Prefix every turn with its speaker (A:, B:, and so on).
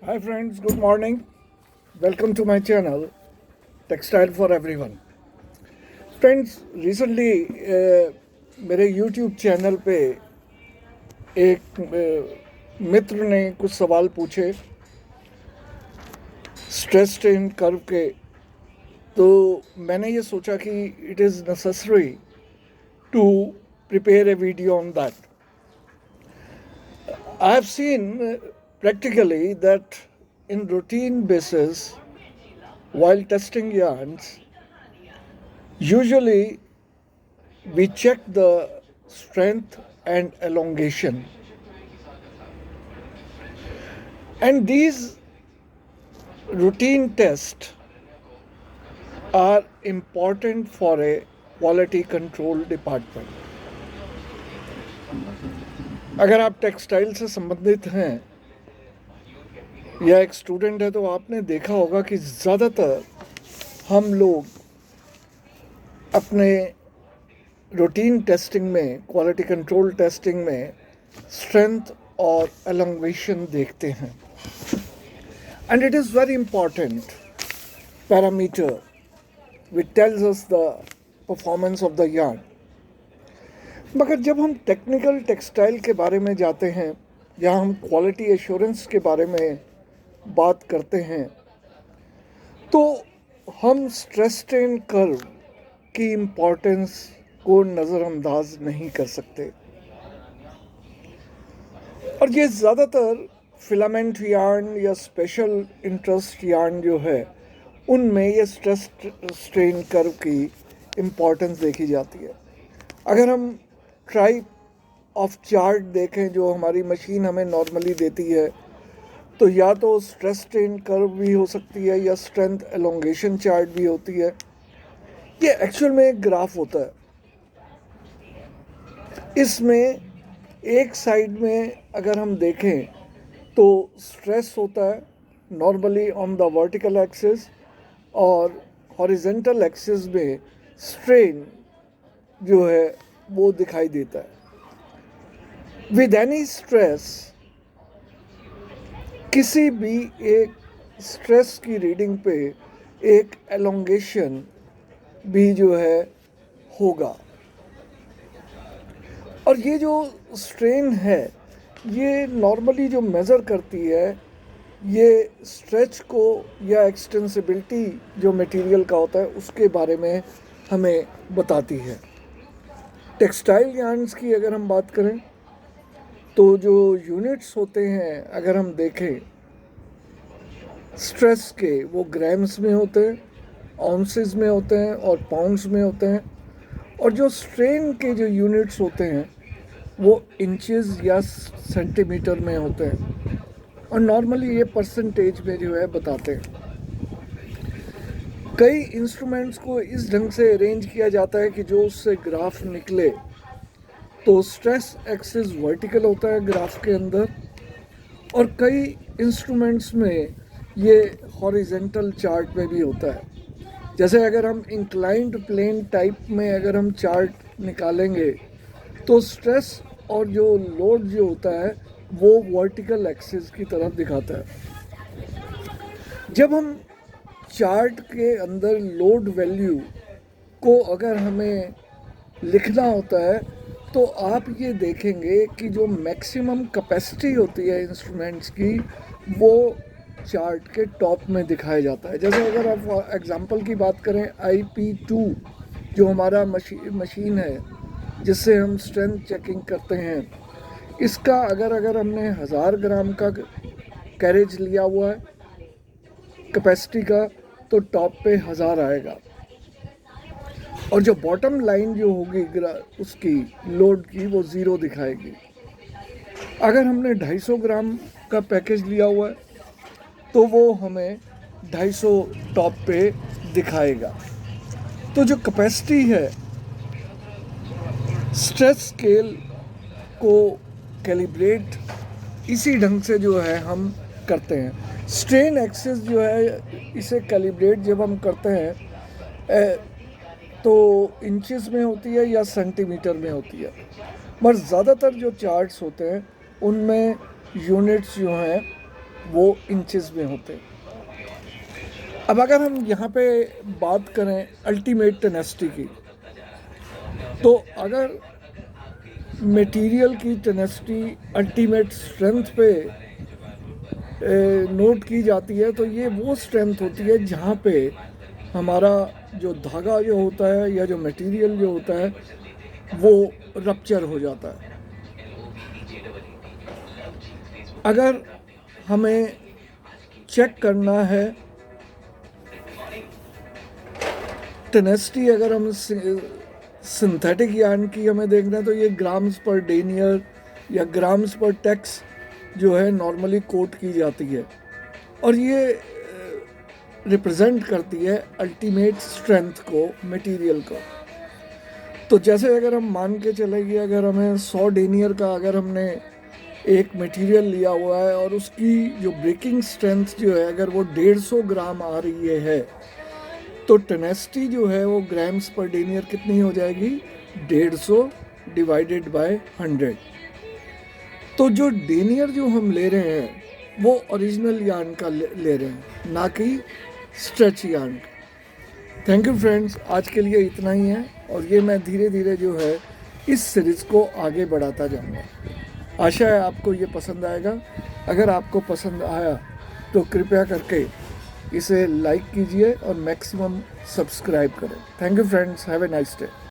A: Hi friends, good morning. Welcome to my channel Textile for Everyone. Friends, recently मेरे YouTube channel पे एक मित्र ने कुछ सवाल पूछे स्ट्रेस स्ट्रेन कर्व के। तो मैंने ये सोचा कि it is necessary to prepare a video on that. I have seen practically that in routine basis, while testing yarns, usually we check the strength and elongation. And these routine tests are important for a quality control department. अगर आप textile से संबंधित हैं या एक student है तो आपने देखा होगा कि ज़्यादातर हम लोग अपने रूटीन टेस्टिंग में, क्वालिटी कंट्रोल टेस्टिंग में स्ट्रेंथ और एलोंगेशन देखते हैं। And it is very important parameter which tells us the performance of the yarn. मगर जब हम टेक्निकल टेक्सटाइल के बारे में जाते हैं या हम क्वालिटी एश्योरेंस के बारे में बात करते हैं तो हम स्ट्रेस स्ट्रेन कर्व की इम्पोर्टेंस को नज़रअंदाज नहीं कर सकते। और ये ज़्यादातर फिलामेंट यार्न या स्पेशल इंटरेस्ट यार्न जो है उनमें ये स्ट्रेस स्ट्रेन कर्व की इम्पोर्टेंस देखी जाती है। अगर हम टाइप ऑफ चार्ट देखें जो हमारी मशीन हमें नॉर्मली देती है तो या तो स्ट्रेस स्ट्रेन कर्व भी हो सकती है या स्ट्रेंथ एलोंगेशन चार्ट भी होती है। ये एक्चुअल में एक ग्राफ होता है। इसमें एक साइड में अगर हम देखें तो स्ट्रेस होता है normally on the vertical axis और हॉरिजेंटल एक्सिस में स्ट्रेन जो है वो दिखाई देता है। विद एनी स्ट्रेस किसी भी एक स्ट्रेस की रीडिंग पे एक एलोंगेशन भी जो है होगा। और ये जो स्ट्रेन है ये नॉर्मली जो मेज़र करती है ये स्ट्रेच को या एक्सटेंसिबिलिटी जो मटेरियल का होता है उसके बारे में हमें बताती है। टेक्सटाइल यार्न्स की अगर हम बात करें तो जो यूनिट्स होते हैं अगर हम देखें स्ट्रेस के वो ग्राम्स में होते हैं, आउंसेस में होते हैं और पाउंड्स में होते हैं। और जो स्ट्रेन के जो यूनिट्स होते हैं वो इंचेस या सेंटीमीटर में होते हैं और नॉर्मली ये परसेंटेज में जो है बताते हैं। कई इंस्ट्रूमेंट्स को इस ढंग से अरेंज किया जाता है कि जो उससे ग्राफ निकले तो स्ट्रेस एक्सिस वर्टिकल होता है ग्राफ के अंदर और कई इंस्ट्रूमेंट्स में ये हॉरिजेंटल चार्ट में भी होता है। जैसे अगर हम इंक्लाइंड प्लेन टाइप में अगर हम चार्ट निकालेंगे तो स्ट्रेस और जो लोड जो होता है वो वर्टिकल एक्सिस की तरफ दिखाता है। जब हम चार्ट के अंदर लोड वैल्यू को अगर हमें लिखना होता है तो आप ये देखेंगे कि जो मैक्सिमम कैपेसिटी होती है इंस्ट्रूमेंट्स की वो चार्ट के टॉप में दिखाया जाता है। जैसे अगर आप एग्जांपल की बात करें IP2 जो हमारा मशीन है जिससे हम स्ट्रेंथ चेकिंग करते हैं, इसका अगर हमने 1000 ग्राम का कैरेज लिया हुआ है कैपेसिटी का तो टॉप पे 1000 आएगा और जो बॉटम लाइन जो होगी उसकी लोड की वो 0 दिखाएगी। अगर हमने 250 ग्राम का पैकेज लिया हुआ है तो वो हमें 250 टॉप पे दिखाएगा। तो जो कैपेसिटी है स्ट्रेस स्केल को कैलिब्रेट इसी ढंग से जो है हम करते हैं। स्ट्रेन एक्सिस जो है इसे कैलिब्रेट जब हम करते हैं तो इंचेस में होती है या सेंटीमीटर में होती है। मगर ज़्यादातर जो चार्ट्स होते हैं उनमें यूनिट्स जो हैं वो इंचेस में होते हैं। अब अगर हम यहाँ पे बात करें अल्टीमेट टेनेसिटी की, तो अगर मटेरियल की टेनेसिटी अल्टीमेट स्ट्रेंथ पे नोट की जाती है, तो ये वो स्ट्रेंथ होती है जहाँ पे हमारा जो धागा जो होता है या जो मटेरियल जो होता है वो रप्चर हो जाता है। अगर हमें चेक करना है टेनेसिटी, अगर हम सिंथेटिक यार्न की हमें देखना है, तो ये ग्राम्स पर डेनियर या ग्राम्स पर टेक्स जो है नॉर्मली कोट की जाती है, और ये रिप्रेजेंट करती है अल्टीमेट स्ट्रेंथ को मटेरियल को। तो जैसे अगर हम मान के चले कि अगर हमें 100 डेनियर का अगर हमने एक मटेरियल लिया हुआ है और उसकी जो ब्रेकिंग स्ट्रेंथ जो है अगर वो 150 ग्राम आ रही है, तो टेनेसिटी जो है वो ग्राम्स पर डेनियर कितनी हो जाएगी, 150 डिवाइडेड बाय 100। तो जो डेनियर जो हम ले रहे हैं वो ओरिजिनल यार्न का ले रहे हैं, ना कि stretch yarn. Thank you friends, आज के लिए इतना ही है, और ये मैं धीरे धीरे जो है इस सीरीज़ को आगे बढ़ाता जाऊँगा। आशा है आपको ये पसंद आएगा। अगर आपको पसंद आया तो कृपया करके इसे लाइक कीजिए और मैक्सिमम सब्सक्राइब करें। Thank you friends, have a nice day.